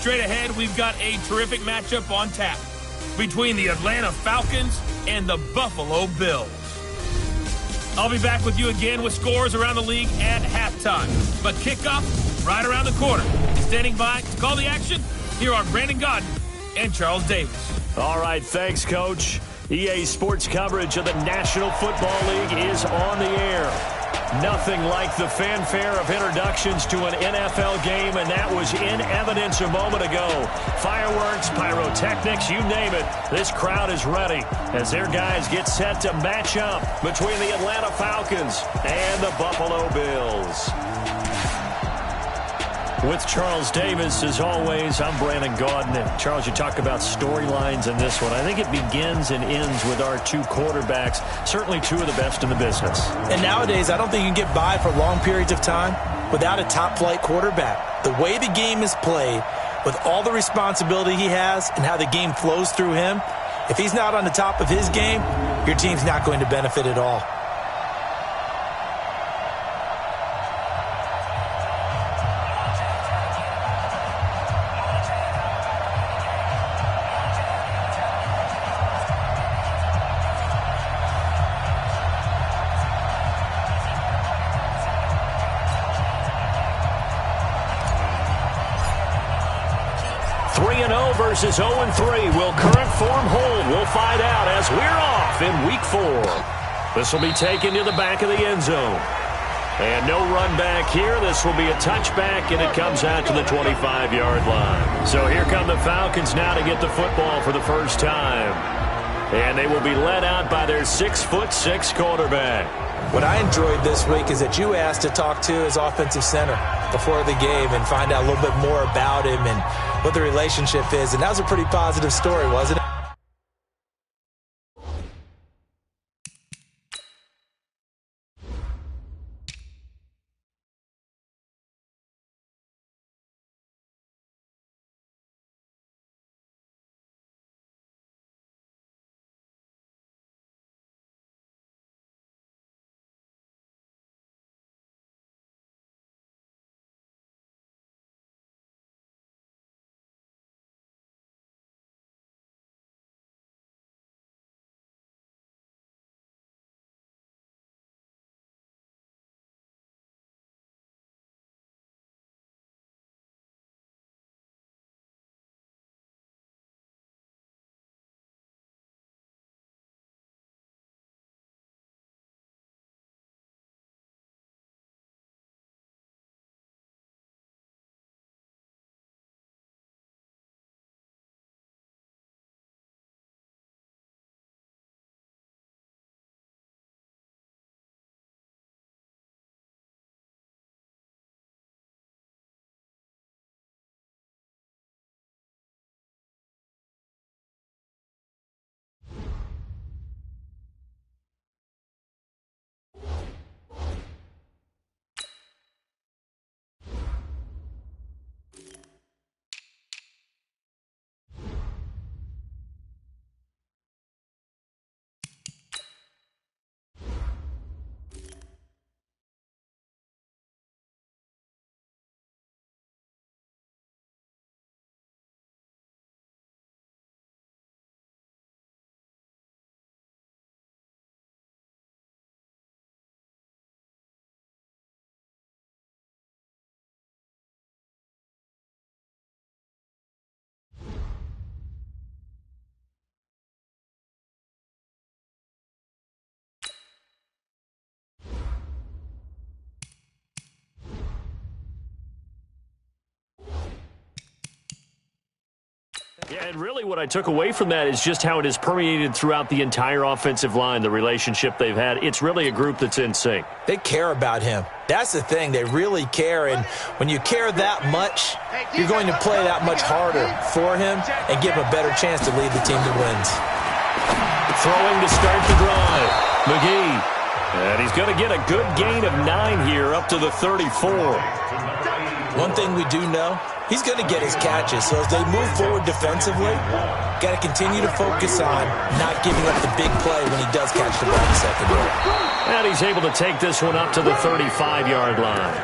Straight ahead, we've got a terrific matchup on tap between the Atlanta Falcons and the Buffalo Bills. I'll be back with you again with scores around the league at halftime. But kickoff right around the corner. Standing by to call the action, here are Brandon Godden and Charles Davis. All right, thanks, Coach. EA Sports coverage of the National Football League is on the air. Nothing like the fanfare of introductions to an NFL game, and that was in evidence a moment ago. Fireworks, pyrotechnics, you name it. This crowd is ready as their guys get set to match up between the Atlanta Falcons and the Buffalo Bills. With Charles Davis, as always, I'm Brandon Gaudin. And Charles, you talk about storylines in this one. I think it begins and ends with our two quarterbacks, certainly two of the best in the business. And nowadays, I don't think you can get by for long periods of time without a top-flight quarterback. The way the game is played, with all the responsibility he has and how the game flows through him, if he's not on the top of his game, your team's not going to benefit at all. Versus 0-3. Will current form hold? We'll find out as we're off in Week 4. This will be taken to the back of the end zone. And no run back here. This will be a touchback, and it comes out to the 25-yard line. So here come the Falcons now to get the football for the first time. And they will be led out by their 6'6" quarterback. What I enjoyed this week is that you asked to talk to his offensive center before the game and find out a little bit more about him and what the relationship is. And that was a pretty positive story, wasn't it? Yeah, and really what I took away from that is just how it has permeated throughout the entire offensive line, the relationship they've had. It's really a group that's in sync. They care about him. That's the thing. They really care, and when you care that much, you're going to play that much harder for him and give him a better chance to lead the team to wins. Throwing to start the drive. McGee. And he's going to get a good gain of 9 here up to the 34. One thing we do know, he's going to get his catches. So as they move forward defensively, got to continue to focus on not giving up the big play when he does catch the ball in the secondary. And he's able to take this one up to the 35-yard line.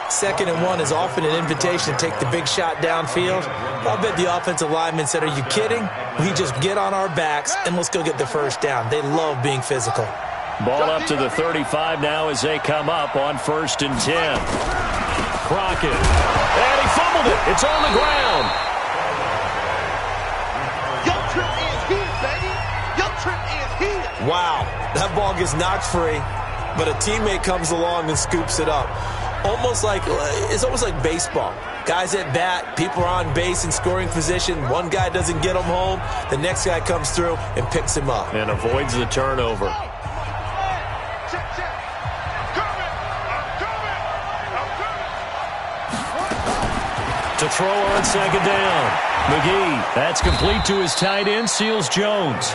2nd and 1 is often an invitation to take the big shot downfield. I'll bet the offensive lineman said, are you kidding? We just get on our backs and let's go get the first down. They love being physical. Ball up to the 35 now as they come up on 1st and 10. Crockett. And he fumbled it. It's on the ground. Your trip is here, baby. Your trip is here. Wow. That ball gets knocked free, but a teammate comes along and scoops it up. It's almost like baseball. Guys at bat, people are on base in scoring position. One guy doesn't get him home. The next guy comes through and picks him up. And avoids the turnover. To throw on 2nd down. McGee, that's complete to his tight end, Seals Jones.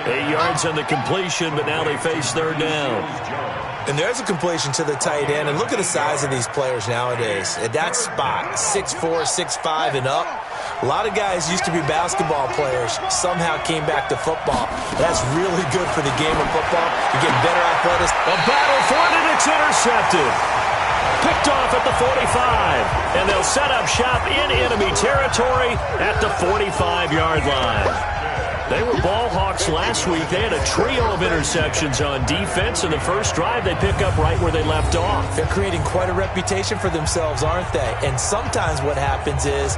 8 yards on the completion, but now they face 3rd down. And there's a completion to the tight end. And look at the size of these players nowadays. At that spot, 6'4", 6'5", and up. A lot of guys used to be basketball players, somehow came back to football. That's really good for the game of football. You get better athletics. A battle for it, and it's intercepted. Picked off at the 45. And they'll set up shop in enemy territory at the 45-yard line. They were ball hawks last week. They had a trio of interceptions on defense. In the first drive, they pick up right where they left off. They're creating quite a reputation for themselves, aren't they? And sometimes what happens is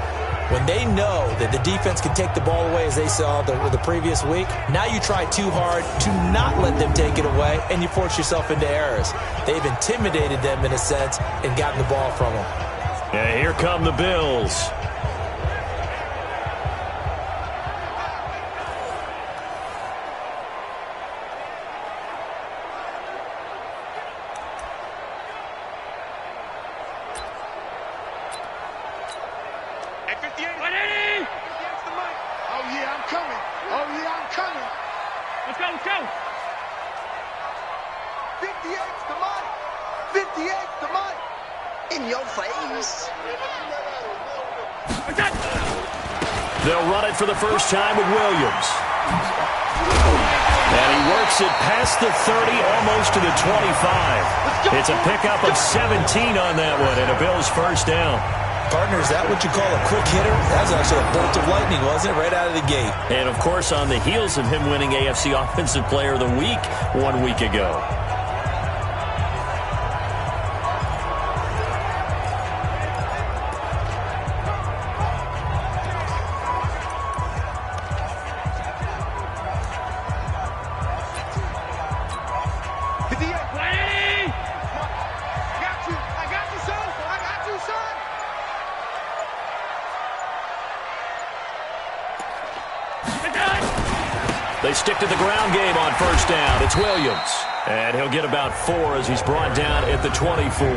when they know that the defense can take the ball away, as they saw the previous week, now you try too hard to not let them take it away, and you force yourself into errors. They've intimidated them in a sense and gotten the ball from them. Yeah, here come the Bills. They'll run it for the first time with Williams. And he works it past the 30, almost to the 25. It's a pickup of 17 on that one, and a Bills first down. Partner, is that what you call a quick hitter? That was actually a bolt of lightning, wasn't it? Right out of the gate. And, of course, on the heels of him winning AFC Offensive Player of the Week 1 week ago. They stick to the ground game on first down. It's Williams. And he'll get about 4 as he's brought down at the 24.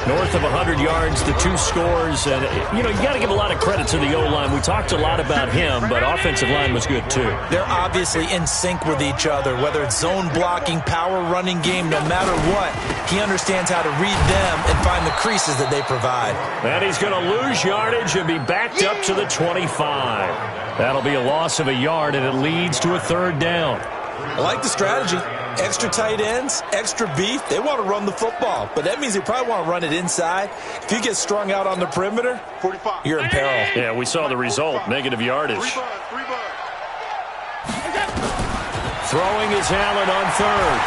North of 100 yards, the 2 scores. And, you got to give a lot of credit to the O-line. We talked a lot about him, but offensive line was good, too. They're obviously in sync with each other, whether it's zone blocking, power running game, no matter what. He understands how to read them and find the creases that they provide. And he's going to lose yardage and be backed up to the 25. That'll be a loss of a yard, and it leads to a 3rd down. I like the strategy. Extra tight ends, extra beef. They want to run the football, but that means they probably want to run it inside. If you get strung out on the perimeter, you're in peril. Yeah, we saw the result, negative yardage. Throwing is Allen on 3rd.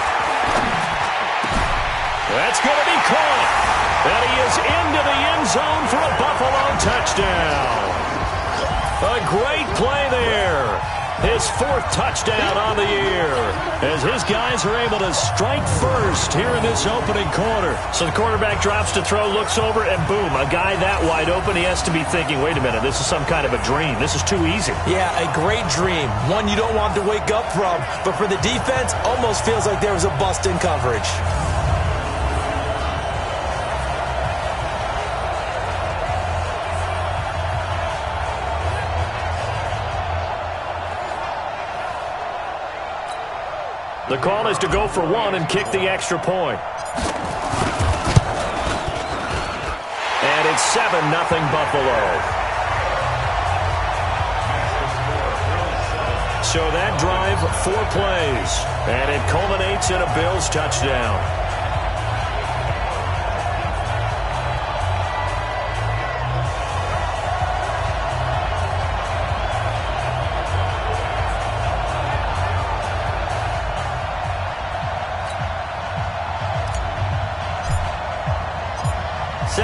That's going to be caught. And he is into the end zone for a Buffalo touchdown. A great play there. His 4th touchdown on the year as his guys are able to strike first here in this opening quarter. So the quarterback drops to throw, looks over, and boom, a guy that wide open. He has to be thinking, wait a minute, this is some kind of a dream. This is too easy. Yeah, a great dream. One you don't want to wake up from. But for the defense, almost feels like there was a bust in coverage. The call is to go for 1 and kick the extra point. And it's 7-0 Buffalo. So that drive, 4 plays. And it culminates in a Bills touchdown.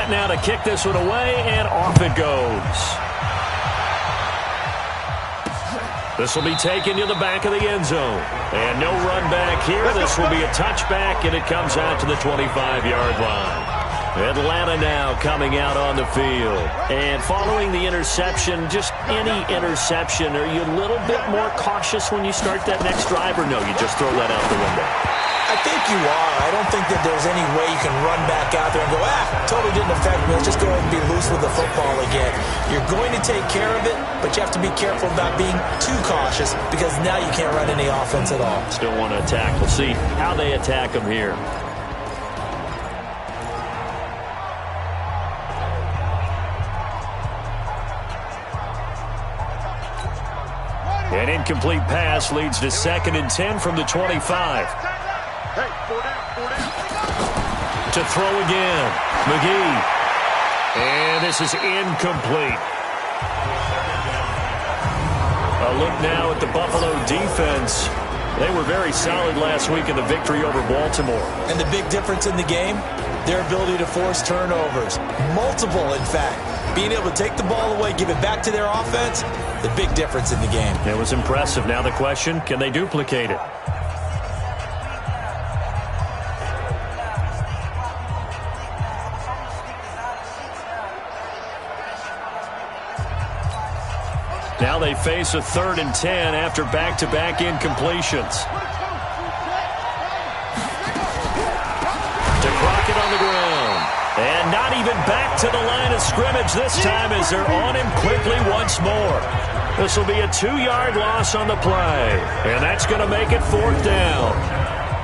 set now to kick this one away, and off it goes. This will be taken to the back of the end zone. And no run back here. This will be a touchback, and it comes out to the 25-yard line. Atlanta now coming out on the field. And following the interception, just any interception, are you a little bit more cautious when you start that next drive, or no, you just throw that out the window? I think you are. I don't think that there's any way you can run back out there and go, totally didn't affect me. Let's just go ahead and be loose with the football again. You're going to take care of it, but you have to be careful about being too cautious because now you can't run any offense at all. Still want to attack. We'll see how they attack them here. An incomplete pass leads to 2nd and 10 from the 25. To throw again. McGee. And this is incomplete. A look now at the Buffalo defense. They were very solid last week in the victory over Baltimore. And the big difference in the game, their ability to force turnovers. Multiple, in fact. Being able to take the ball away, give it back to their offense, the big difference in the game. It was impressive. Now the question, can they duplicate it? Now they face a 3rd and 10 after back-to-back incompletions. To Crockett on the ground. And not even back to the line of scrimmage this time as they're on him quickly once more. This will be a 2-yard loss on the play. And that's going to make it 4th down.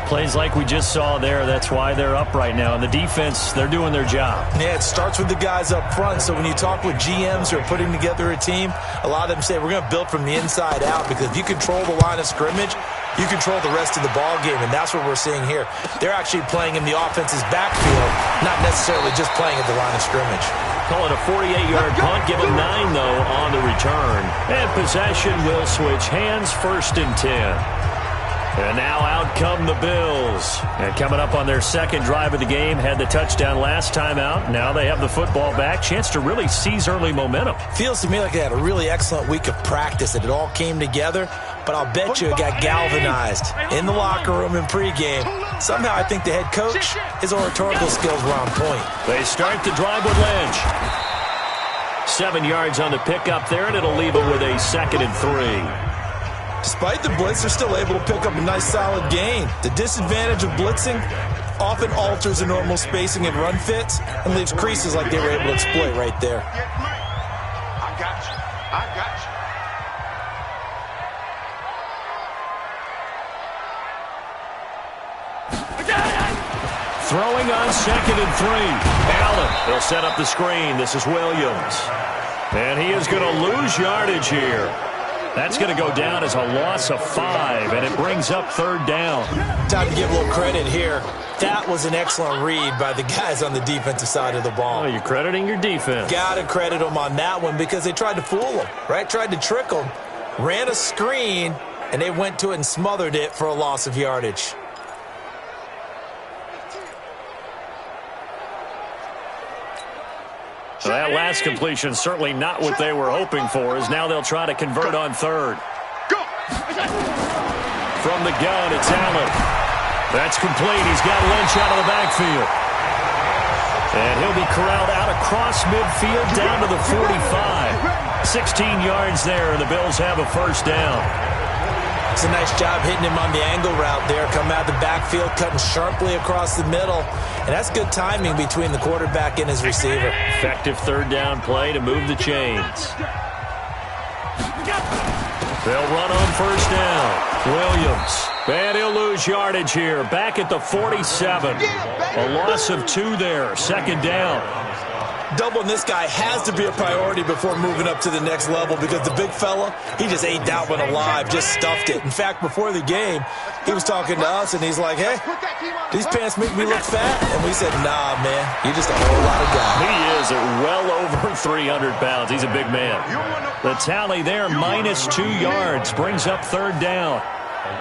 Plays like we just saw there, that's why they're up right now. And the defense, they're doing their job. Yeah, it starts with the guys up front. So when you talk with GMs who are putting together a team, a lot of them say we're going to build from the inside out because if you control the line of scrimmage, you control the rest of the ball game, and that's what we're seeing here. They're actually playing in the offense's backfield, not necessarily just playing at the line of scrimmage. Call it a 48-yard punt. Give him 9, though, on the return. And possession will switch hands, 1st and 10. And now out come the Bills. And coming up on their 2nd drive of the game, had the touchdown last time out. Now they have the football back. Chance to really seize early momentum. Feels to me like they had a really excellent week of practice, that it all came together. But I'll bet you it got galvanized in the locker room in pregame. Somehow I think the head coach, his oratorical skills were on point. They start the drive with Lynch. 7 yards on the pickup there, and it'll leave it with a 2nd and 3. Despite the blitz, they're still able to pick up a nice solid gain. The disadvantage of blitzing often alters the normal spacing and run fits and leaves creases like they were able to exploit right there. I got you. I got you. Throwing on 2nd and 3. Allen, they'll set up the screen. This is Williams. And he is going to lose yardage here. That's going to go down as a loss of 5, and it brings up 3rd down. Time to give a little credit here. That was an excellent read by the guys on the defensive side of the ball. Oh, you're crediting your defense. Got to credit them on that one because they tried to fool them, right? Tried to trick them, ran a screen, and they went to it and smothered it for a loss of yardage. So that last completion certainly not what they were hoping for, as now they'll try to convert on 3rd. From the gun, it's Allen. That's complete. He's got Lynch out of the backfield. And he'll be corralled out across midfield down to the 45. 16 yards there, and the Bills have a 1st down. It's a nice job hitting him on the angle route there. Coming out of the backfield, cutting sharply across the middle. And that's good timing between the quarterback and his receiver. Effective 3rd down play to move the chains. They'll run on 1st down. Williams. And he'll lose yardage here. Back at the 47. A loss of 2 there. 2nd down. Doubling this guy has to be a priority before moving up to the next level because the big fella, he just ate that one alive, just stuffed it. In fact, before the game, he was talking to us, and he's like, hey, these pants make me look fat. And we said, nah, man, you're just a whole lot of guy. He is at well over 300 pounds. He's a big man. The tally there, minus 2 yards, brings up 3rd down.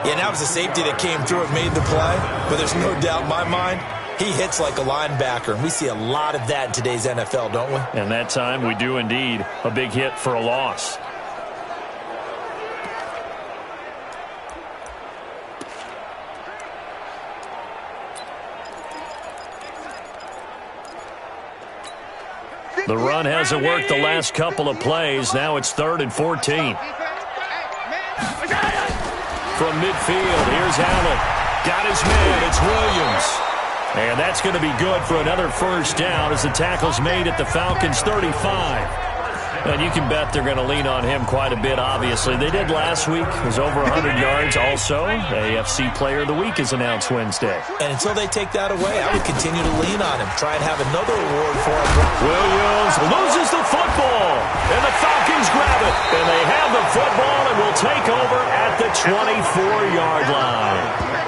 Yeah, and that was a safety that came through and made the play, but there's no doubt in my mind, He hits like a linebacker, and we see a lot of that in today's NFL, don't we? And that time we do indeed. A big hit for a loss. The run hasn't worked the last couple of plays. Now it's 3rd and 14. From midfield, here's Allen. Got his man. It's Williams. And that's going to be good for another first down as the tackle's made at the Falcons' 35. And you can bet they're going to lean on him quite a bit, obviously. They did last week. It was over 100 yards. Also, AFC Player of the Week is announced Wednesday. And until they take that away, I would continue to lean on him. Try and have another award for him. Williams loses the football. And the Falcons grab it. And they have the football and will take over at the 24-yard line.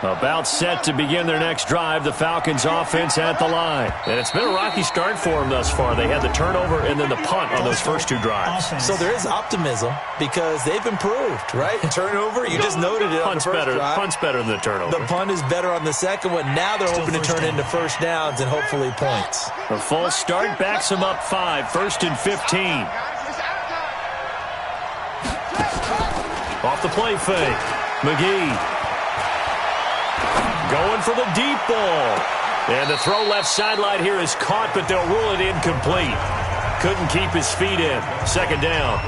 About set to begin their next drive, the Falcons offense at the line. And it's been a rocky start for them thus far. They had the turnover and then the punt on those first 2 drives. So there is optimism because they've improved, right? Turnover, you just noted it on the first drive. Punt's better than the turnover. The punt is better on the second one. Now they're hoping to turn into first downs and hopefully points. The full start backs them up 5, 1st and 15. Off the play fake. McGee. Going for the deep ball. And the throw left sideline here is caught, but they'll rule it incomplete. Couldn't keep his feet in. 2nd down.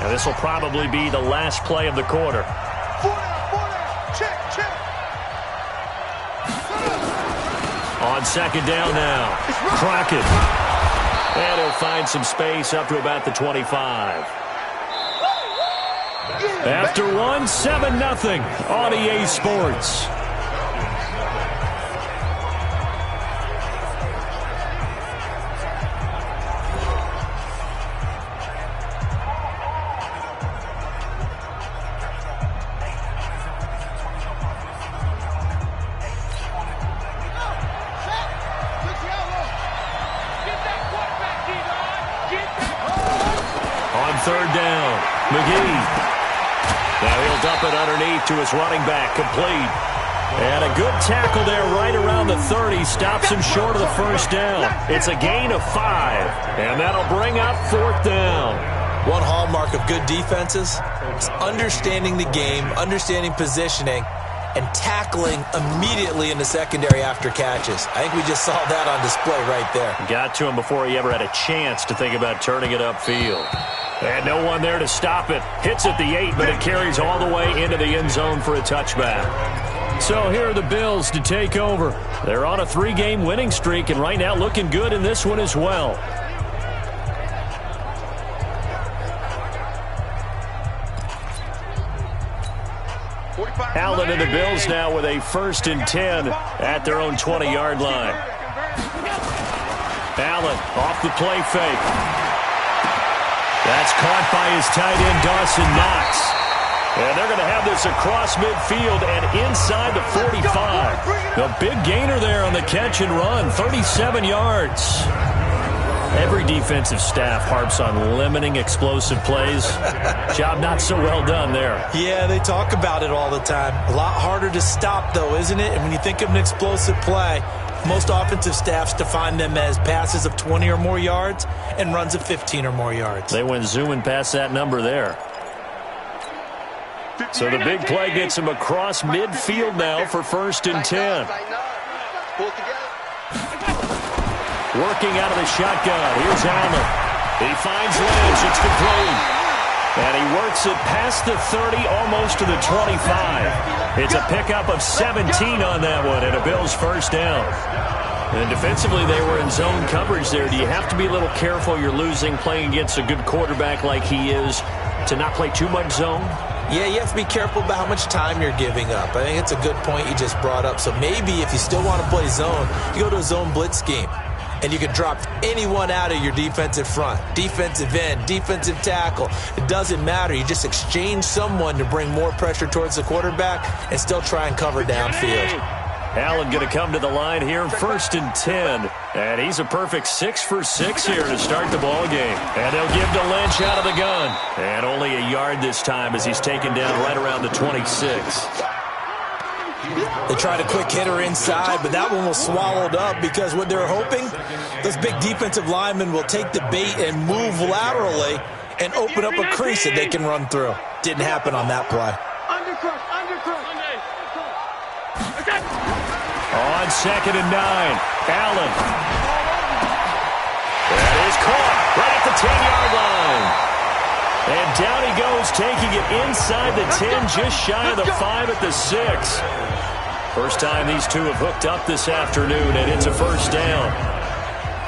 And this will probably be the last play of the quarter. On 2nd down now. Crockett. And he'll find some space up to about the 25. After 1, 7-0 on EA Sports. On 3rd down, McGee. Now he'll dump it underneath to his running back, complete. And a good tackle there right around the 30. Stops him short of the first down. It's a gain of 5, and that'll bring up 4th down. One hallmark of good defenses is understanding the game, understanding positioning, and tackling immediately in the secondary after catches. I think we just saw that on display right there. Got to him before he ever had a chance to think about turning it upfield. And no one there to stop it. Hits at the 8, but it carries all the way into the end zone for a touchback. So here are the Bills to take over. They're on a 3-game winning streak, and right now looking good in this one as well. Allen and the Bills now with a 1st and 10 at their own 20-yard line. Allen off the play fake. That's caught by his tight end, Dawson Knox. And they're going to have this across midfield and inside the 45. The big gainer there on the catch and run, 37 yards. Every defensive staff harps on limiting explosive plays. Job not so well done there. Yeah, they talk about it all the time. A lot harder to stop, though, isn't it? And when you think of an explosive play, most offensive staffs define them as passes of 20 or more yards and runs of 15 or more yards. They went zooming past that number there. So the big play gets him across midfield now for 1st and 10. Working out of the shotgun. Here's Allen. He finds Lynch. It's complete. And he works it past the 30, almost to the 25. It's a pickup of 17 on that one and a Bills first down. And defensively, they were in zone coverage there. Do you have to be a little careful? You're losing, playing against a good quarterback like he is, to not play too much zone? Yeah, you have to be careful about how much time you're giving up. I think it's a good point you just brought up. So maybe if you still want to play zone, you go to a zone blitz scheme. And you can drop anyone out of your defensive front, defensive end, defensive tackle. It doesn't matter. You just exchange someone to bring more pressure towards the quarterback and still try and cover downfield. Allen going to come to the line here, 1st and 10. And he's a perfect 6 for 6 here to start the ball game. And they'll give to Lynch out of the gun. And only a yard this time as he's taken down right around the 26. They tried a quick hitter inside, but that one was swallowed up because what they're hoping, those big defensive linemen will take the bait and move laterally and open up a crease that they can run through. Didn't happen on that play. On 2nd and 9, Allen. That is caught right at the 10-yard line. And down he goes, taking it inside the 10, just shy of the 5 at the 6. First time these two have hooked up this afternoon, and it's a first down.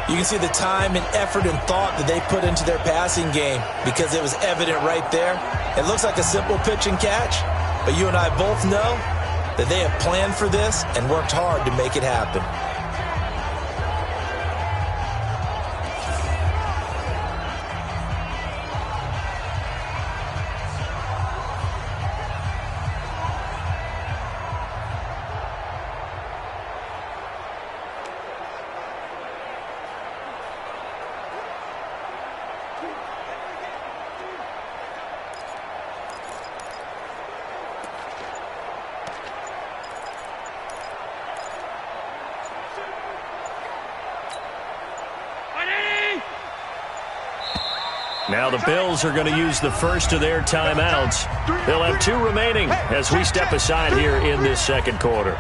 You can see the time and effort and thought that they put into their passing game because it was evident right there. It looks like a simple pitch and catch, but you and I both know that they have planned for this and worked hard to make it happen. Now the Bills are going to use the first of their timeouts. They'll have 2 remaining as we step aside here in this second quarter.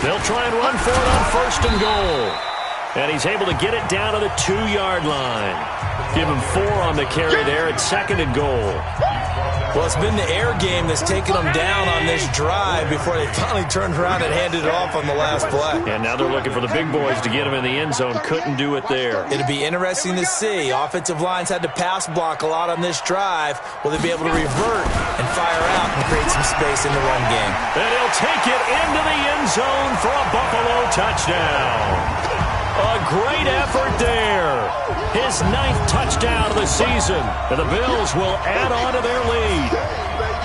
They'll try and run for it on 1st and goal. And he's able to get it down to the 2-yard line. Give him 4 on the carry there at 2nd and goal. Well, it's been the air game that's taken them down on this drive before they finally turned around and handed it off on the last play. And now they're looking for the big boys to get them in the end zone. Couldn't do it there. It'll be interesting to see. Offensive lines had to pass block a lot on this drive. Will they be able to revert and fire out and create some space in the run game? And he'll take it into the end zone for a Buffalo touchdown. A great effort there. His 9th touchdown of the season. And the Bills will add on to their lead.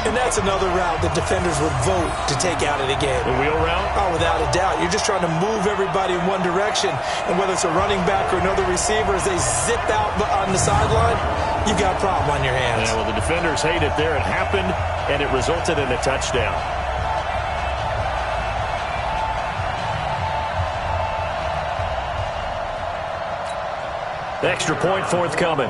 And that's another route that defenders would vote to take out of the game. The wheel route? Oh, without a doubt. You're just trying to move everybody in one direction. And whether it's a running back or another receiver, as they zip out on the sideline, you've got a problem on your hands. Yeah, well, the defenders hate it there. It happened, and it resulted in a touchdown. Extra point forthcoming.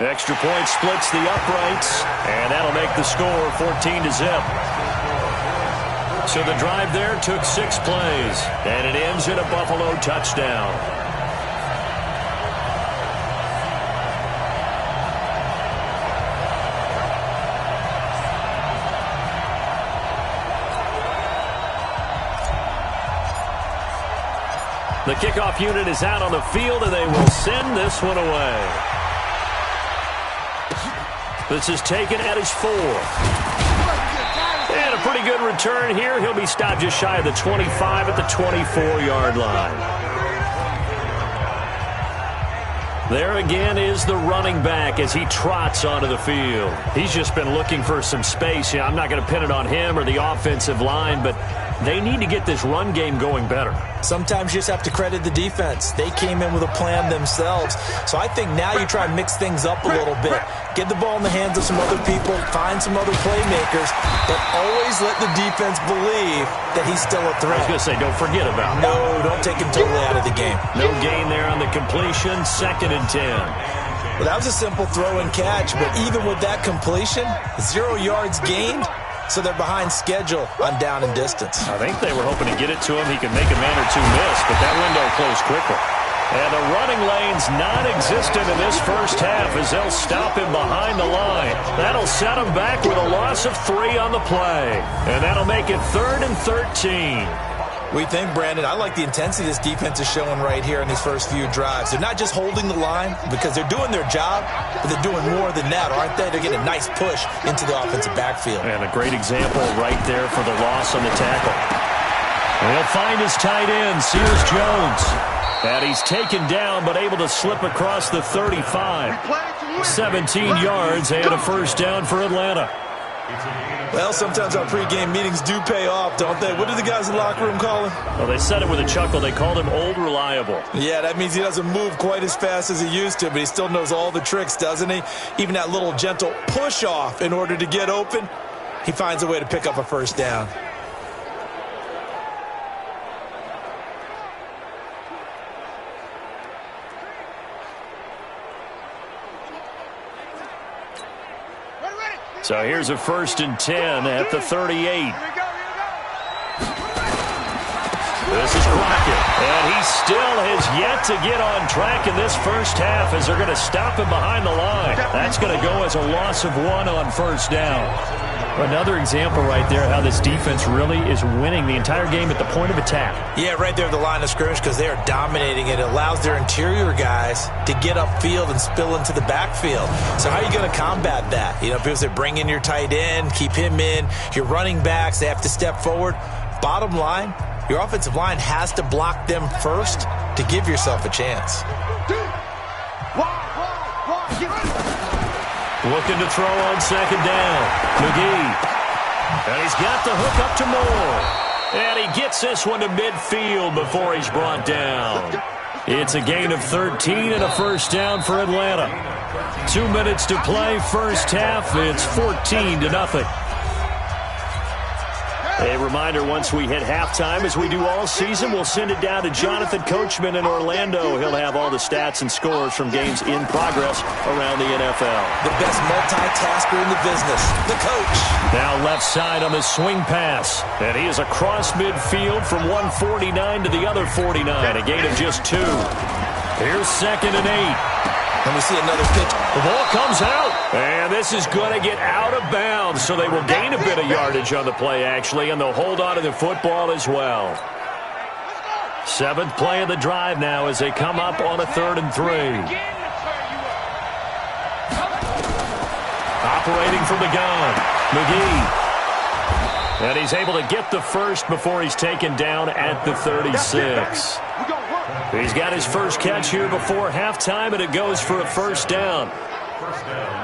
Extra point splits the uprights, and that'll make the score 14-0. So the drive there took 6 plays, and it ends in a Buffalo touchdown. The kickoff unit is out on the field, and they will send this one away. This is taken at his 4. And a pretty good return here. He'll be stopped just shy of the 25 at the 24-yard line. There again is the running back as he trots onto the field. He's just been looking for some space. I'm not going to pin it on him or the offensive line, but they need to get this run game going better. Sometimes you just have to credit the defense. They came in with a plan themselves. So I think now you try and mix things up a little bit. Get the ball in the hands of some other people, find some other playmakers, but always let the defense believe that he's still a threat. I was going to say, don't forget about him. No, don't take him totally out of the game. No gain there on the completion, 2nd and 10. Well, that was a simple throw and catch, but even with that completion, 0 yards gained, so they're behind schedule on down and distance. I think they were hoping to get it to him. He could make a man or two miss, but that window closed quickly. And the running lane's non-existent in this first half as they'll stop him behind the line. That'll set him back with a loss of 3 on the play. And that'll make it 3rd and 13. We think, Brandon, I like the intensity this defense is showing right here in these first few drives. They're not just holding the line because they're doing their job, but they're doing more than that, aren't they? They're getting a nice push into the offensive backfield. And a great example right there for the loss on the tackle. And he'll find his tight end, Sears Jones. And he's taken down but able to slip across the 35. 17 yards and a first down for Atlanta. Well, sometimes our pregame meetings do pay off, don't they? What do the guys in the locker room call him? Well, they said it with a chuckle. They called him Old Reliable. Yeah, that means he doesn't move quite as fast as he used to, but he still knows all the tricks, doesn't he? Even that little gentle push-off in order to get open, he finds a way to pick up a first down. So here's a 1st and 10 at the 38. This is Crockett, and he still has yet to get on track in this first half as they're going to stop him behind the line. That's going to go as a loss of 1 on first down. Another example right there how this defense really is winning the entire game at the point of attack. Yeah, right there at the line of scrimmage because they are dominating it. It allows their interior guys to get upfield and spill into the backfield. So how are you going to combat that? You know, because they bring in your tight end, keep him in, your running backs, they have to step forward. Bottom line, your offensive line has to block them first to give yourself a chance. Looking to throw on 2nd down. McGee. And he's got the hook up to Moore. And he gets this one to midfield before he's brought down. It's a gain of 13 and a first down for Atlanta. 2 minutes to play, first half. It's 14-0. A reminder, once we hit halftime, as we do all season, we'll send it down to Jonathan Coachman in Orlando. He'll have all the stats and scores from games in progress around the NFL. The best multitasker in the business, the coach. Now left side on the swing pass. And he is across midfield from 149 to the other 49. A gain of just 2. Here's 2nd and 8. And we see another pitch. The ball comes out. And this is going to get out of bounds, so they will gain a bit of yardage on the play, actually, and they'll hold on to the football as well. 7th play of the drive now as they come up on a 3rd and 3. Operating from the gun, McGee. And he's able to get the first before he's taken down at the 36. He's got his first catch here before halftime, and it goes for a first down.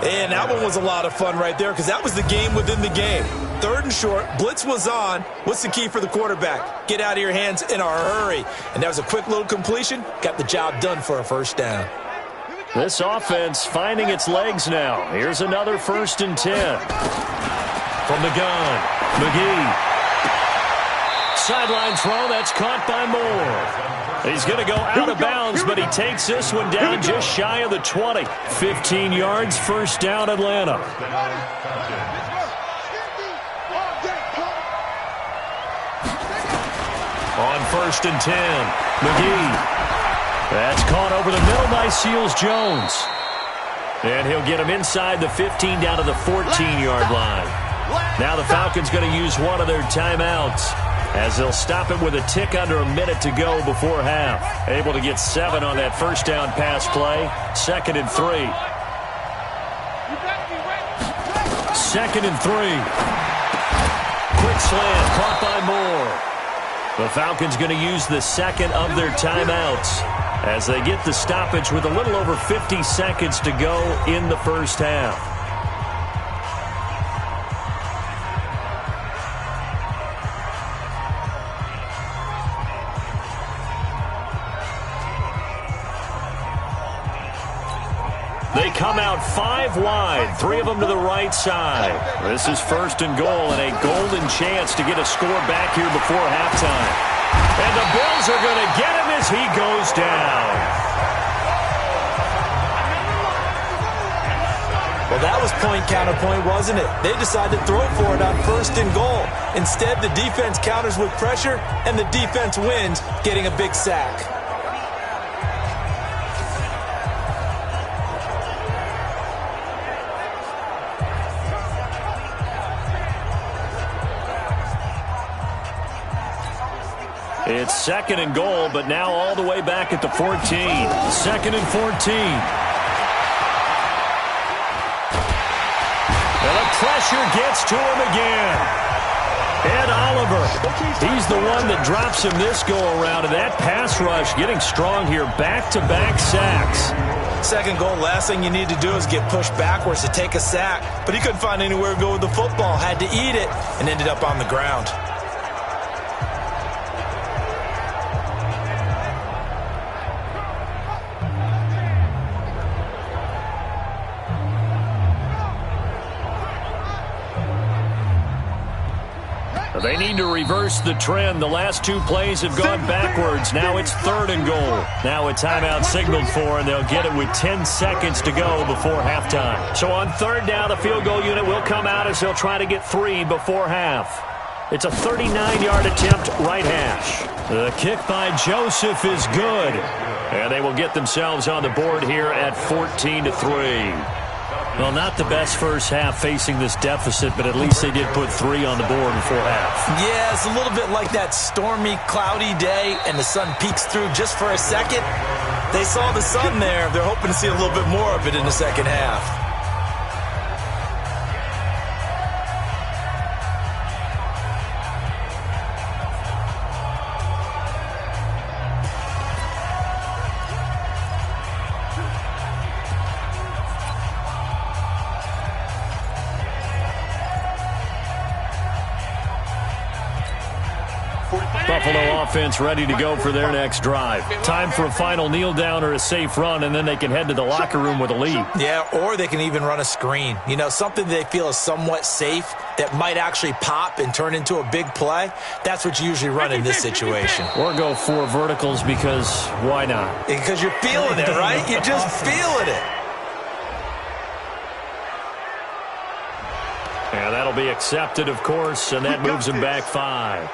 And that one was a lot of fun right there because that was the game within the game. 3rd and short, blitz was on. What's the key for the quarterback? Get out of your hands in a hurry. And that was a quick little completion. Got the job done for a first down. This offense finding its legs now. Here's another 1st and 10. From the gun, McGee. Sideline throw, that's caught by Moore. He's going to go out of bounds, but he takes this one down just shy of the 20. 15 yards, first down, Atlanta. On 1st and 10, McGee. That's caught over the middle by Seals-Jones. And he'll get him inside the 15 down to the 14-yard line. Now the Falcons going to use one of their timeouts as they'll stop it with a tick under a minute to go before half. Able to get 7 on that first down pass play. 2nd and 3. 2nd and 3. Quick slant caught by Moore. The Falcons going to use the second of their timeouts as they get the stoppage with a little over 50 seconds to go in the first half. They come out 5 wide, 3 of them to the right side. This is 1st and goal and a golden chance to get a score back here before halftime. And the Bills are going to get him as he goes down. Well, that was point counterpoint, wasn't it? They decided to throw for it on 1st and goal. Instead, the defense counters with pressure, and the defense wins, getting a big sack. It's 2nd and goal, but now all the way back at the 14. 2nd and 14. And the pressure gets to him again. Ed Oliver, he's the one that drops him this go-around, and that pass rush getting strong here. Back-to-back sacks. 2nd goal, last thing you need to do is get pushed backwards to take a sack. But he couldn't find anywhere to go with the football. Had to eat it and ended up on the ground. They need to reverse the trend. The last 2 plays have gone backwards. Now it's 3rd and goal. Now a timeout signaled for, and they'll get it with 10 seconds to go before halftime. So on 3rd down, the field goal unit will come out as they'll try to get 3 before half. It's a 39-yard attempt, right hash. The kick by Joseph is good. And they will get themselves on the board here at 14-3. Well, not the best first half facing this deficit, but at least they did put 3 on the board before half. Yeah, it's a little bit like that stormy, cloudy day, and the sun peeks through just for a second. They saw the sun there. They're hoping to see a little bit more of it in the second half. Buffalo offense ready to go for their next drive. Time for a final kneel down or a safe run, and then they can head to the locker room with a lead. Yeah, or they can even run a screen. You know, something they feel is somewhat safe that might actually pop and turn into a big play. That's what you usually run in this situation. Or go 4 verticals because why not? Because you're feeling it, right? You're just feeling it. Yeah, that'll be accepted, of course, and that moves them back 5.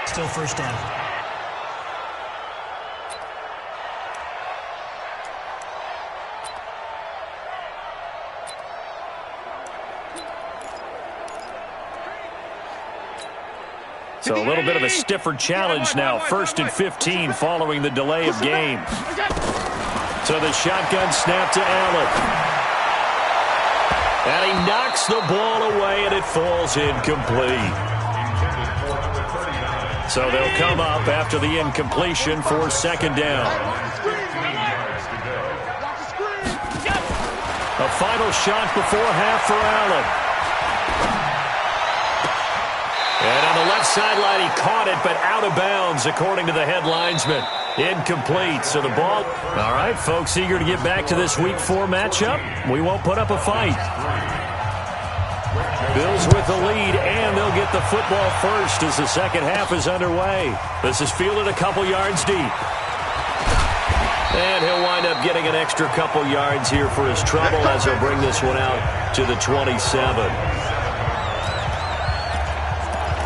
Still first down. So a little bit of a stiffer challenge now. 1st and 15 following the delay of game. So the shotgun snap to Allen. And he knocks the ball away, and it falls incomplete. So they'll come up after the incompletion for 2nd down. A final shot before half for Allen. And on the left sideline, he caught it, but out of bounds, according to the head linesman. Incomplete. So the ball. All right, folks, eager to get back to this Week 4 matchup. We won't put up a fight. Bills with the lead, and they'll get the football first as the second half is underway. This is fielded a couple yards deep. And he'll wind up getting an extra couple yards here for his trouble as he'll bring this one out to the 27.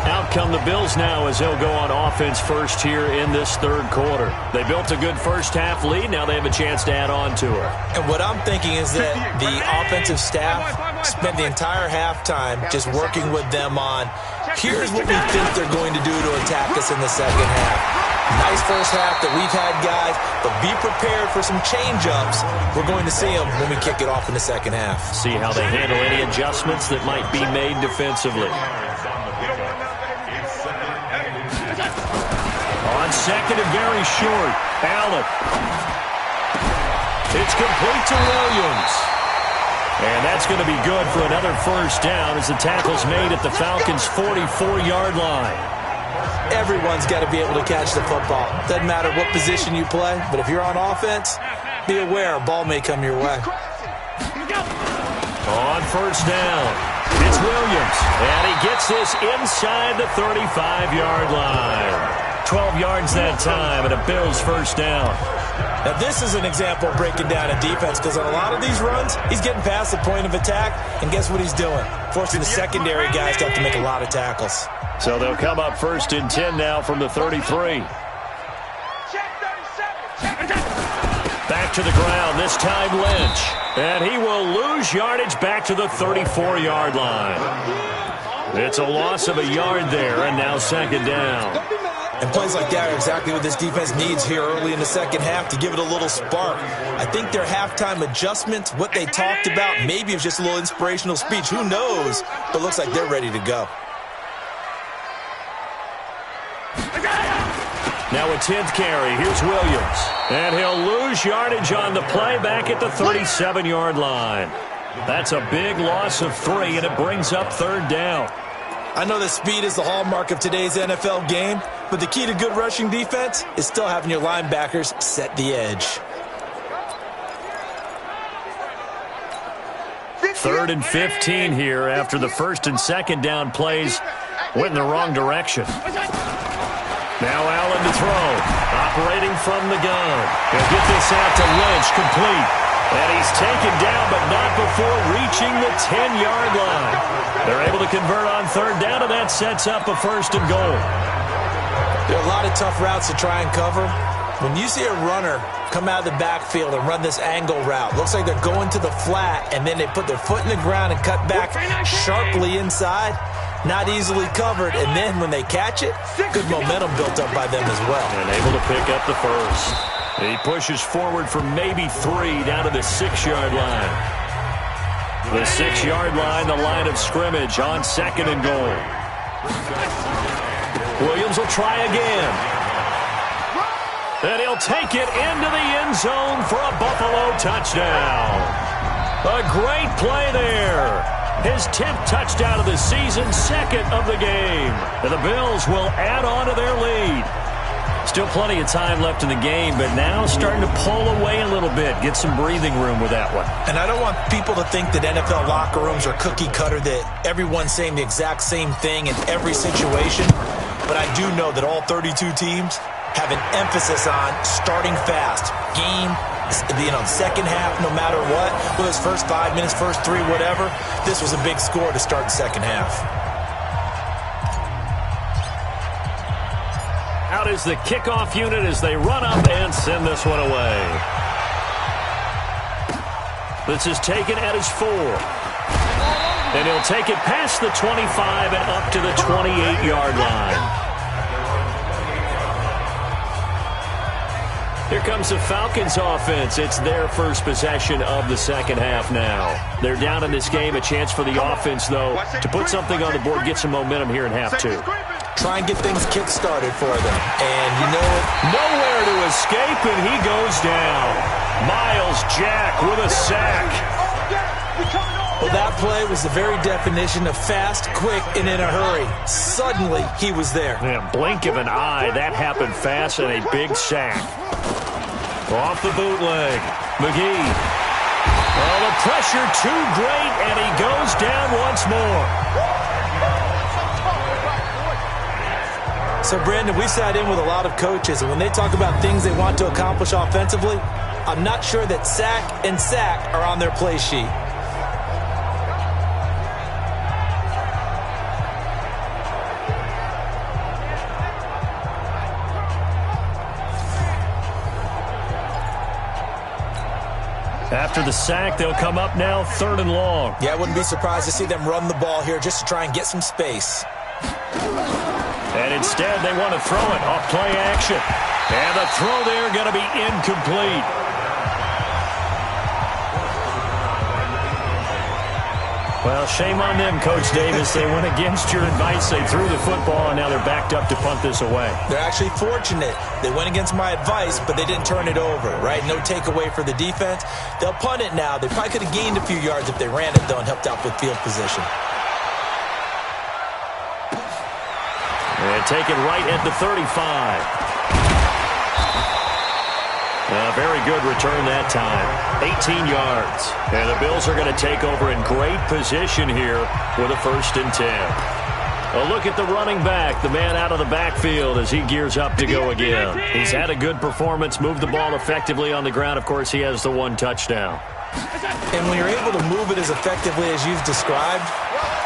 Out come the Bills now as they'll go on offense first here in this third quarter. They built a good first-half lead. Now they have a chance to add on to it. And what I'm thinking is that the offensive staff spent the entire halftime just working with them on, here's what we think they're going to do to attack us in the second half. Nice first half that we've had, guys, but be prepared for some change-ups. We're going to see them when we kick it off in the second half. See how they handle any adjustments that might be made defensively. On second and very short, Allen. It's complete to Williams. And that's going to be good for another first down as the tackle's made at the Falcons' 44-yard line. Everyone's got to be able to catch the football. Doesn't matter what position you play, but if you're on offense, be aware a ball may come your way. On first down, it's Williams. And he gets this inside the 35-yard line. 12 yards that time, and a Bills first down. Now, this is an example of breaking down a defense because on a lot of these runs, he's getting past the point of attack, and guess what he's doing? Forcing the secondary guys to have to make a lot of tackles. So they'll come up first and 10 now from the 33. Back to the ground, this time Lynch. And he will lose yardage back to the 34-yard line. It's a loss of a yard there, and now second down. And plays like that are exactly what this defense needs here early in the second half to give it a little spark. I think their halftime adjustments, what they talked about, maybe it was just a little inspirational speech. Who knows? But looks like they're ready to go. Now a 10th carry. Here's Williams. And he'll lose yardage on the play back at the 37-yard line. That's a big loss of 3, and it brings up third down. I know that speed is the hallmark of today's NFL game, but the key to good rushing defense is still having your linebackers set the edge. Third and 15 here after the first and second down plays went in the wrong direction. Now Allen to throw, operating from the gun. He'll get this out to Lynch, complete. And he's taken down, but not before reaching the 10-yard line. They're able to convert on third down, and that sets up a first and goal. There are a lot of tough routes to try and cover. When you see a runner come out of the backfield and run this angle route, looks like they're going to the flat, and then they put their foot in the ground and cut back sharply inside. Not easily covered, and then when they catch it, good momentum built up by them as well. And able to pick up the first. He pushes forward for maybe 3 down to the 6-yard line. The 6-yard line, the line of scrimmage on second and goal. Williams will try again. And he'll take it into the end zone for a Buffalo touchdown. A great play there. His 10th touchdown of the season, second of the game. And the Bills will add on to their lead. Still plenty of time left in the game, but now starting to pull away a little bit. Get some breathing room with that one. And I don't want people to think that NFL locker rooms are cookie cutter, that everyone's saying the exact same thing in every situation. But I do know that all 32 teams have an emphasis on starting fast. Game, second half, no matter what. Whether it's first 5 minutes, first 3, whatever. This was a big score to start the second half. Out is the kickoff unit as they run up and send this one away. This is taken at his 4. And he'll take it past the 25 and up to the 28-yard line. Here comes the Falcons offense. It's their first possession of the second half now. They're down in this game. A chance for the offense, though, to put something on the board, get some momentum here in half 2. Try and get things kick-started for them. And you know it. Nowhere to escape, and he goes down. Miles Jack with a sack. Well, that play was the very definition of fast, quick, and in a hurry. Suddenly, he was there. Yeah, blink of an eye, that happened fast, and a big sack. Off the bootleg, McGee. Oh, the pressure too great, and he goes down once more. So, Brandon, we sat in with a lot of coaches, and when they talk about things they want to accomplish offensively, I'm not sure that sack and sack are on their play sheet. After the sack, they'll come up now 3rd and long. Yeah, I wouldn't be surprised to see them run the ball here just to try and get some space. And instead, they want to throw it off play action. And the throw there going to be incomplete. Well, shame on them, Coach Davis. They went against your advice. They threw the football, and now they're backed up to punt this away. They're actually fortunate. They went against my advice, but they didn't turn it over, right? No takeaway for the defense. They'll punt it now. They probably could have gained a few yards if they ran it, though, and helped out with field position. And take it right at the 35. A very good return that time. 18 yards. And the Bills are going to take over in great position here with a 1st and 10. A look at the running back, the man out of the backfield as he gears up to go again. He's had a good performance, moved the ball effectively on the ground. Of course, he has the 1 touchdown. And when you're able to move it as effectively as you've described,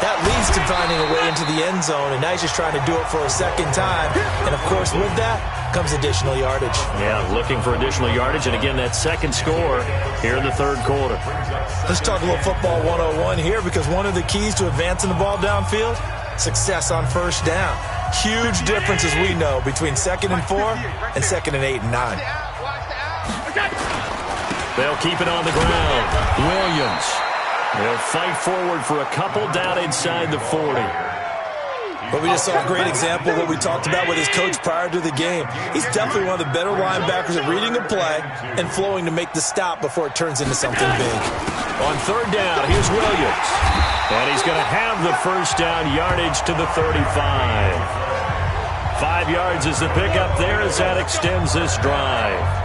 that leads to finding a way into the end zone, and now he's just trying to do it for a 2nd time. And, of course, with that comes additional yardage. Yeah, looking for additional yardage, and again, that 2nd score here in the 3rd quarter. Let's talk a little football 101 here, because one of the keys to advancing the ball downfield, success on 1st down. Huge difference, as we know, between 2nd and 4 and 2nd and 8 and 9. They'll keep it on the ground. Williams. They'll fight forward for a couple down inside the 40. But we just saw a great example of what we talked about with his coach prior to the game. He's definitely one of the better linebackers at reading a play and flowing to make the stop before it turns into something big. On 3rd down, here's Williams. And he's going to have the 1st down yardage to the 35. 5 yards is the pickup there as that extends this drive.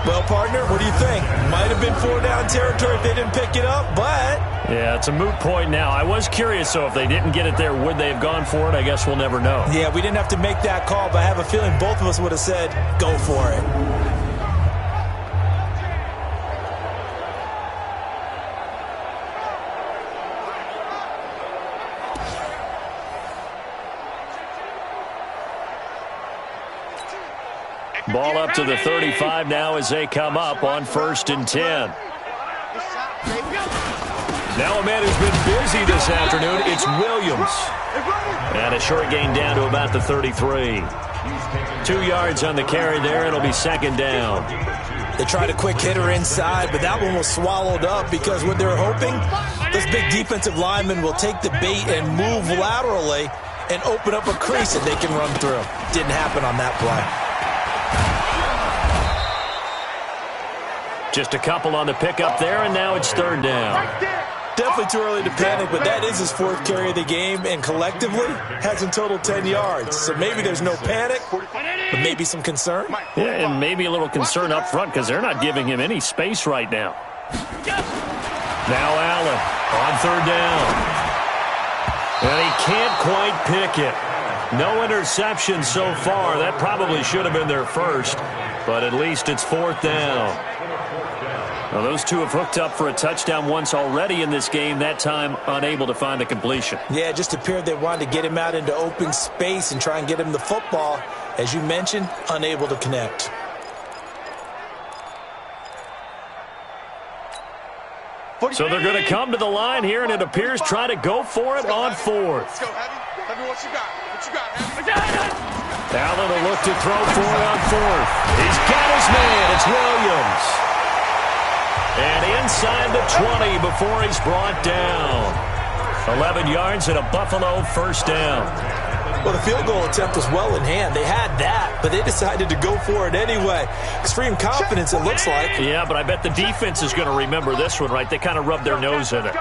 Well, partner, what do you think? Might have been 4-down territory if they didn't pick it up, but... Yeah, it's a moot point now. I was curious, so if they didn't get it there, would they have gone for it? I guess we'll never know. Yeah, we didn't have to make that call, but I have a feeling both of us would have said, go for it. Ball up to the 35 now as they come up on 1st and 10. Now a man who's been busy this afternoon, it's Williams. And a short gain down to about the 33. 2 yards on the carry there. It'll be 2nd down. They tried a quick hitter inside, but that one was swallowed up because what they're hoping, this big defensive lineman will take the bait and move laterally and open up a crease that they can run through. Didn't happen on that play. Just a couple on the pickup there, and now it's 3rd down. Definitely too early to panic, but that is his 4th carry of the game, and collectively has in total 10 yards. So maybe there's no panic, but maybe some concern. Yeah, and maybe a little concern up front because they're not giving him any space right now. Now Allen on 3rd down. And he can't quite pick it. No interception so far. That probably should have been their 1st, but at least it's 4th down. Well, those two have hooked up for a touchdown once already in this game, that time unable to find the completion. Yeah, it just appeared they wanted to get him out into open space and try and get him the football. As you mentioned, unable to connect. So they're going to come to the line here, and it appears try to go for it on 4th. Let's go, Heavy. Heavy, what you got? What you got, Heavy? Allen will look to throw for it on 4th. He's got his man. It's Williams. And inside the 20 before he's brought down. 11 yards and a Buffalo 1st down. Well, the field goal attempt was well in hand. They had that, but they decided to go for it anyway. Extreme confidence, it looks like. Yeah, but I bet the defense is going to remember this one, right? They kind of rubbed their nose in it.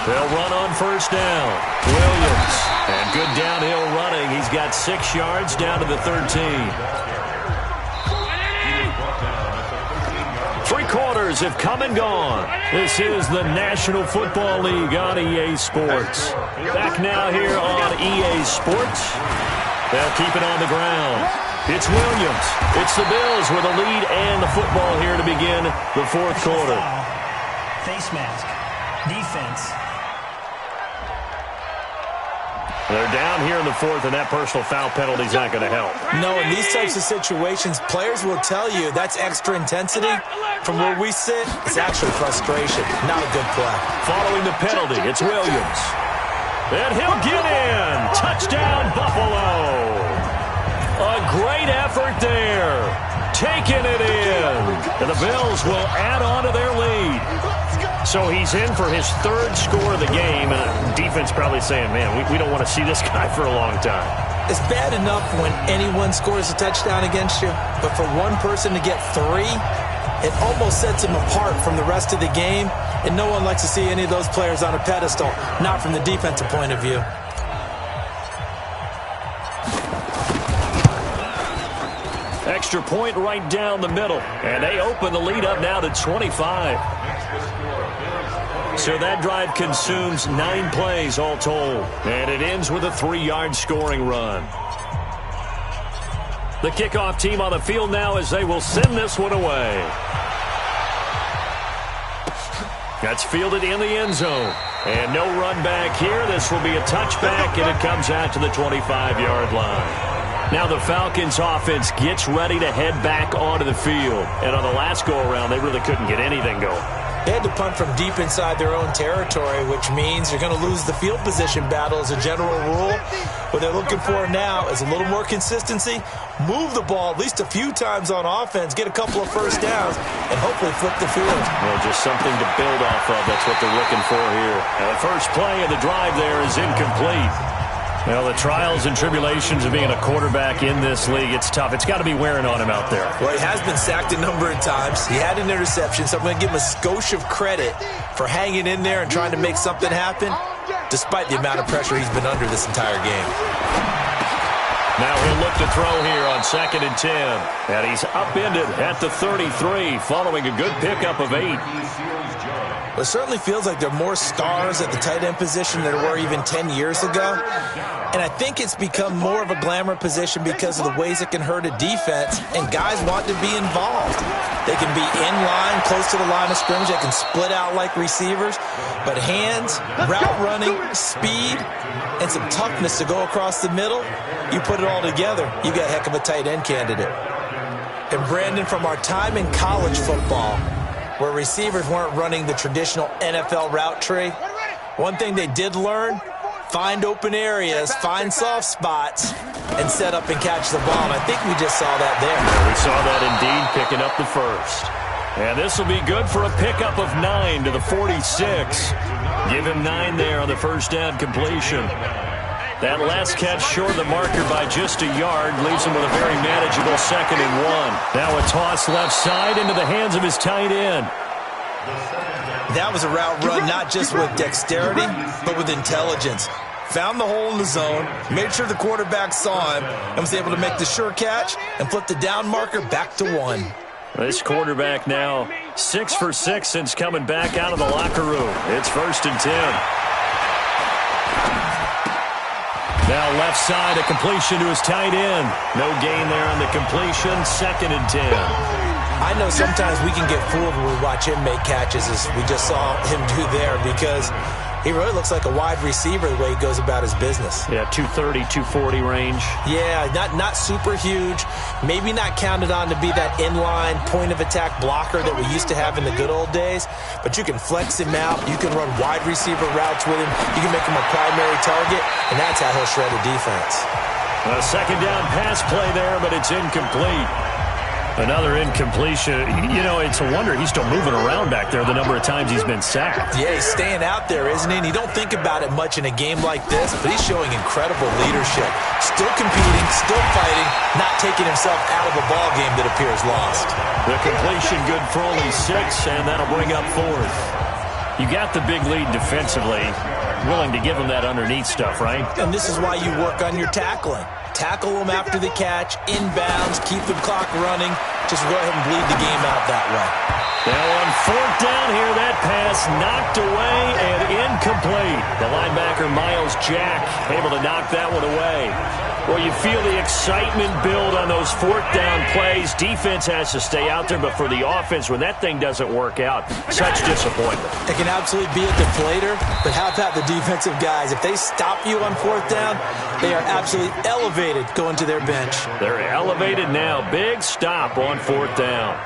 They'll run on 1st down. Williams. And good downhill running. He's got 6 yards down to the 13. 3 quarters have come and gone. This is the National Football League on EA Sports. Back now here on EA Sports. They'll keep it on the ground. It's Williams. It's the Bills with a lead and the football here to begin the fourth quarter. Face mask. Defense. They're down here in the fourth, and that personal foul penalty is not going to help. No, in these types of situations, players will tell you that's extra intensity. From where we sit, it's actually frustration. Not a good play. Following the penalty, it's Williams. And he'll get in. Touchdown, Buffalo. A great effort there. Taking it in. And the Bills will add on to their lead. So he's in for his third score of the game. And the defense probably saying, man, we don't want to see this guy for a long time. It's bad enough when anyone scores a touchdown against you, but for one person to get 3, it almost sets him apart from the rest of the game, and no one likes to see any of those players on a pedestal, not from the defensive point of view. Extra point right down the middle, and they open the lead up now to 25. So that drive consumes 9 plays all told, and it ends with a 3-yard scoring run. The kickoff team on the field now as they will send this one away. That's fielded in the end zone. And no run back here. This will be a touchback, and it comes out to the 25-yard line. Now the Falcons offense gets ready to head back onto the field. And on the last go-around, they really couldn't get anything going. They had to punt from deep inside their own territory, which means you're going to lose the field position battle as a general rule. What they're looking for now is a little more consistency, move the ball at least a few times on offense, get a couple of first downs, and hopefully flip the field. Well, just something to build off of. That's what they're looking for here. And the first play of the drive there is incomplete. Well, the trials and tribulations of being a quarterback in this league, it's tough. It's got to be wearing on him out there. Well, he has been sacked a number of times. He had an interception, so I'm going to give him a skosh of credit for hanging in there and trying to make something happen, despite the amount of pressure he's been under this entire game. Now he'll look to throw here on 2nd and 10. And he's upended at the 33 following a good pickup of 8. Well, it certainly feels like there are more stars at the tight end position than there were even 10 years ago. And I think it's become more of a glamour position because of the ways it can hurt a defense, and guys want to be involved. They can be in line, close to the line of scrimmage. They can split out like receivers. But hands, route running, speed, and some toughness to go across the middle, you put it all together, you got a heck of a tight end candidate. And Brandon, from our time in college football, where receivers weren't running the traditional NFL route tree, one thing they did learn, find open areas, find soft spots, and set up and catch the ball. And I think we just saw that there. We saw that indeed, picking up the first. And this will be good for a pickup of 9 to the 46. Give him 9 there on the first down completion. That last catch short of the marker by just a yard leaves him with a very manageable 2nd and 1. Now a toss left side into the hands of his tight end. That was a route run not just with dexterity, but with intelligence. Found the hole in the zone, made sure the quarterback saw him, and was able to make the sure catch and flip the down marker back to 1. This quarterback now 6 for 6 since coming back out of the locker room. It's 1st and 10. Now left side, a completion to his tight end. No gain there on the completion, 2nd and 10. I know sometimes we can get fooled when we watch him make catches, as we just saw him do there, because he really looks like a wide receiver the way he goes about his business. Yeah, 230, 240 range. Yeah, not super huge. Maybe not counted on to be that inline point-of-attack blocker that we used to have in the good old days, but you can flex him out. You can run wide receiver routes with him. You can make him a primary target, and that's how he'll shred a defense. A 2nd down pass play there, but it's incomplete. Another incompletion. You know, it's a wonder he's still moving around back there the number of times he's been sacked. Yeah, he's staying out there, isn't he? And you don't think about it much in a game like this, but he's showing incredible leadership. Still competing, still fighting, not taking himself out of a ball game that appears lost. The completion good for only 6, and that'll bring up 4th. You got the big lead defensively, willing to give him that underneath stuff, right? And this is why you work on your tackling. Tackle them after the catch, inbounds, keep the clock running, just go ahead and bleed the game out that way. Now on fourth down here, that pass knocked away and incomplete. The linebacker, Miles Jack, able to knock that one away. Well, you feel the excitement build on those fourth down plays. Defense has to stay out there, but for the offense, when that thing doesn't work out, such disappointment. It can absolutely be a deflator, but how about the defensive guys? If they stop you on fourth down, they are absolutely elevated going to their bench. They're elevated now. Big stop on fourth down.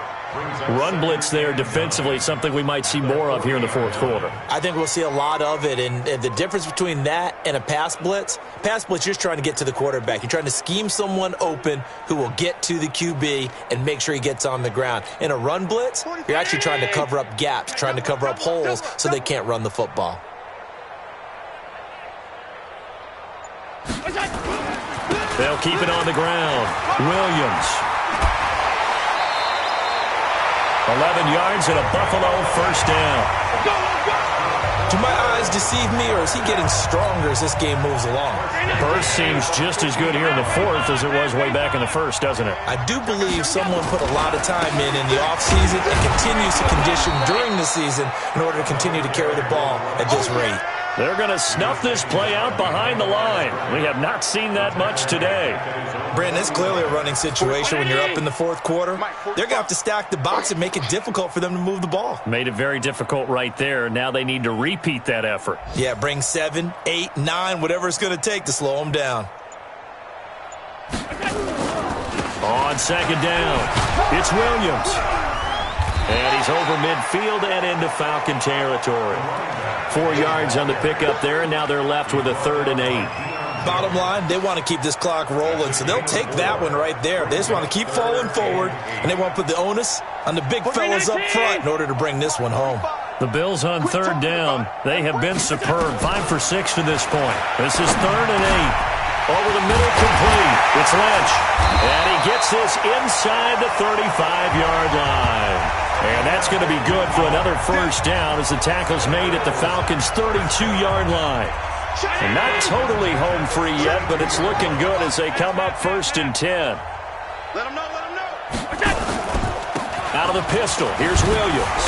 Run blitz there defensively, something we might see more of here in the fourth quarter. I think we'll see a lot of it, and the difference between that and a pass blitz, you're just trying to get to the quarterback. You're trying to scheme someone open who will get to the QB and make sure he gets on the ground. In a run blitz, you're actually trying to cover up gaps, trying to cover up holes so they can't run the football. They'll keep it on the ground. Williams. 11 yards and a Buffalo first down. Do my eyes deceive me, or is he getting stronger as this game moves along? Burst seems just as good here in the fourth as it was way back in the first, doesn't it? I do believe someone put a lot of time in the offseason and continues to condition during the season in order to continue to carry the ball at this rate. They're going to snuff this play out behind the line. We have not seen that much today. Brandon, it's clearly a running situation when you're up in the fourth quarter. They're going to have to stack the box and make it difficult for them to move the ball. Made it very difficult right there. Now they need to repeat that effort. Yeah, bring 7, 8, 9, whatever it's going to take to slow them down. On second down, it's Williams. And he's over midfield and into Falcon territory. 4 yards on the pickup there, and now they're left with a 3rd and 8. Bottom line, they want to keep this clock rolling, so they'll take that one right there. They just want to keep falling forward, and they want to put the onus on the big fellas up front in order to bring this one home. The Bills on 3rd down. They have been superb. 5 for 6 to this point. This is 3rd and 8. Over the middle, complete. It's Lynch. And he gets this inside the 35-yard line. And that's going to be good for another first down as the tackle's made at the Falcons' 32-yard line. And not totally home free yet, but it's looking good as they come up 1st and 10. Let him know. Out of the pistol, here's Williams.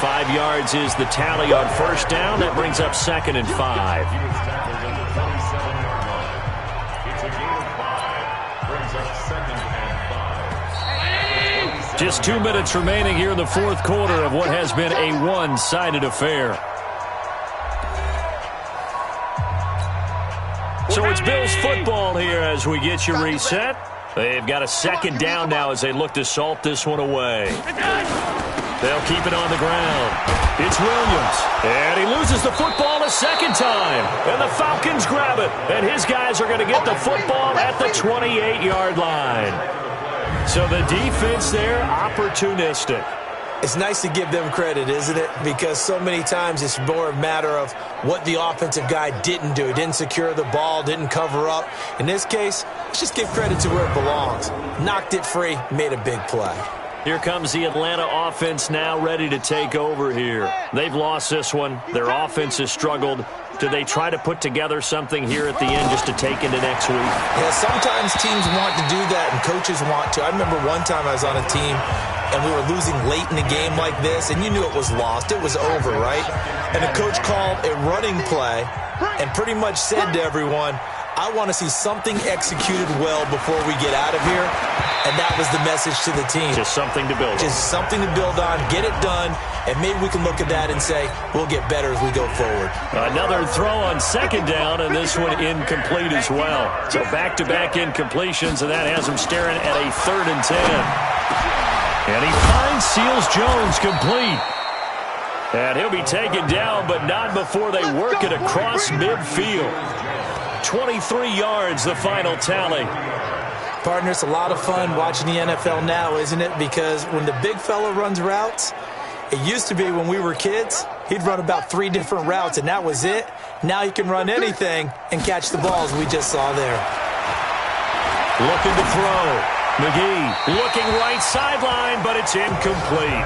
5 yards is the tally on first down. That brings up 2nd and 5. Just 2 minutes remaining here in the fourth quarter of what has been a one-sided affair. So it's Bills football here as we get you reset. They've got a 2nd down now as they look to salt this one away. They'll keep it on the ground. It's Williams. And he loses the football a 2nd time. And the Falcons grab it. And his guys are going to get the football at the 28-yard line. So the defense there, opportunistic. It's nice to give them credit, isn't it? Because so many times it's more a matter of what the offensive guy didn't do. He didn't secure the ball, didn't cover up. In this case, let's just give credit to where it belongs. Knocked it free, made a big play. Here comes the Atlanta offense now ready to take over here. They've lost this one. Their offense has struggled. Do they try to put together something here at the end just to take into next week? Yeah, sometimes teams want to do that and coaches want to. I remember one time I was on a team and we were losing late in the game like this, and you knew it was lost. It was over, right? And the coach called a running play and pretty much said to everyone, I want to see something executed well before we get out of here. And that was the message to the team. Just something to build on. Just something to build on, get it done, and maybe we can look at that and say, we'll get better as we go forward. Another throw on 2nd down, and this one incomplete as well. So back-to-back incompletions, and that has him staring at a 3rd and 10. And he finds Seals Jones complete. And he'll be taken down, but not before they work it across midfield. 23 yards, the final tally. Partner, it's a lot of fun watching the NFL now, isn't it? Because when the big fella runs routes, it used to be when we were kids, he'd run about 3 different routes, and that was it. Now he can run anything and catch the balls we just saw there. Looking to throw. McGee looking right sideline, but it's incomplete.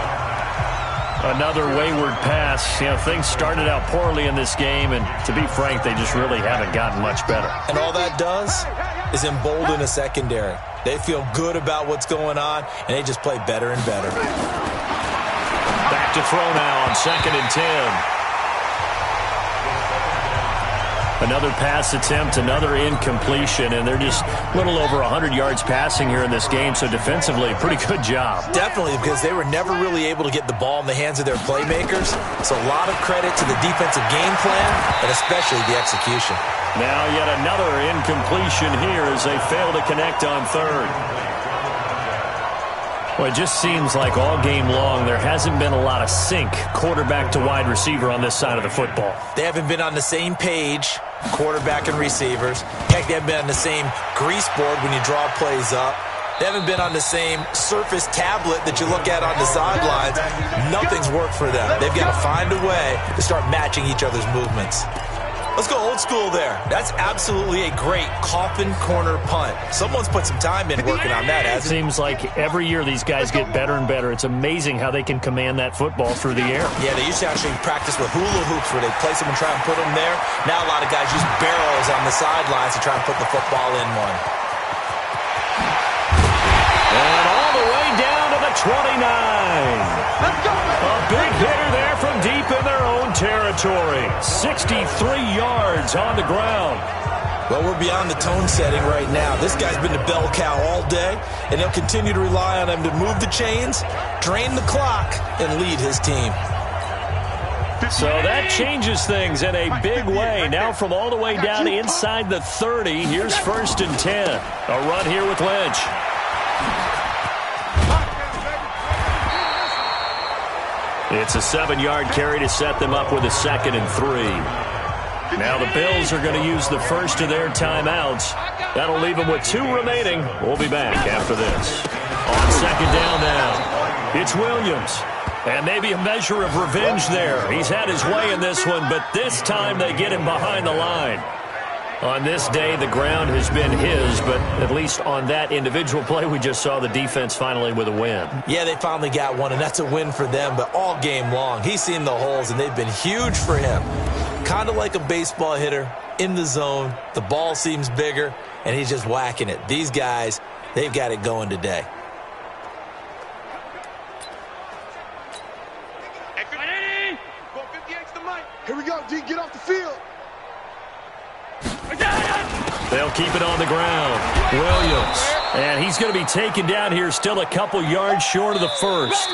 Another wayward pass. You know, things started out poorly in this game, and to be frank, they just really haven't gotten much better. And all that does, is embolden a secondary. They feel good about what's going on, and they just play better and better. Back to throw now on 2nd and 10. Another pass attempt, another incompletion, and they're just a little over 100 yards passing here in this game, so defensively, pretty good job. Definitely, because they were never really able to get the ball in the hands of their playmakers. So a lot of credit to the defensive game plan, and especially the execution. Now yet another incompletion here as they fail to connect on 3rd. Well, it just seems like all game long there hasn't been a lot of sync quarterback to wide receiver on this side of the football. They haven't been on the same page, quarterback and receivers. Heck, they haven't been on the same grease board when you draw plays up. They haven't been on the same surface tablet that you look at on the sidelines. Nothing's worked for them. They've got to find a way to start matching each other's movements. Let's go old school there. That's absolutely a great coffin corner punt. Someone's put some time in working on that, hasn't it? Seems like every year these guys get better and better. It's amazing how they can command that football through the air. Yeah, they used to actually practice with hula hoops where they place them and try and put them there. Now a lot of guys use barrels on the sidelines to try and put the football in one. And all the way down to the 29. Let's go, baby. A big hitter there from deep in their own territory. 63 yards on the ground. Well, we're beyond the tone setting right now. This guy's been the bell cow all day, and they'll continue to rely on him to move the chains, drain the clock, and lead his team. So that changes things in a big way. Now from all the way down inside the 30, here's 1st and 10. A run here with Lynch. It's a 7-yard carry to set them up with a 2nd and 3. Now the Bills are going to use the first of their timeouts. That'll leave them with 2 remaining. We'll be back after this. On 2nd down now, it's Williams. And maybe a measure of revenge there. He's had his way in this one, but this time they get him behind the line. On this day, the ground has been his, but at least on that individual play, we just saw the defense finally with a win. Yeah, they finally got one, and that's a win for them, but all game long, he's seen the holes, and they've been huge for him. Kind of like a baseball hitter in the zone. The ball seems bigger, and he's just whacking it. These guys, they've got it going today. Here we go, D. Get off the field. They'll keep it on the ground. Williams. And he's going to be taken down here still a couple yards short of the first.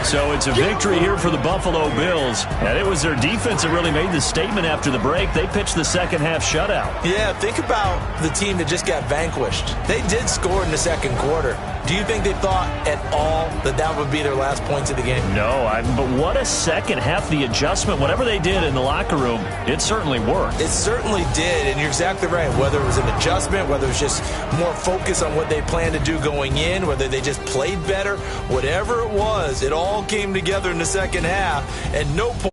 So it's a victory here for the Buffalo Bills. And it was their defense that really made the statement after the break. They pitched the second-half shutout. Yeah, think about the team that just got vanquished. They did score in the second quarter. Do you think they thought at all that that would be their last points of the game? No, but what a second half. The adjustment, whatever they did in the locker room, it certainly worked. It certainly did, and you're exactly right. Whether it was an adjustment, whether it was just more focus on what they planned to do going in, whether they just played better, whatever it was, it all came together in the second half, and no point.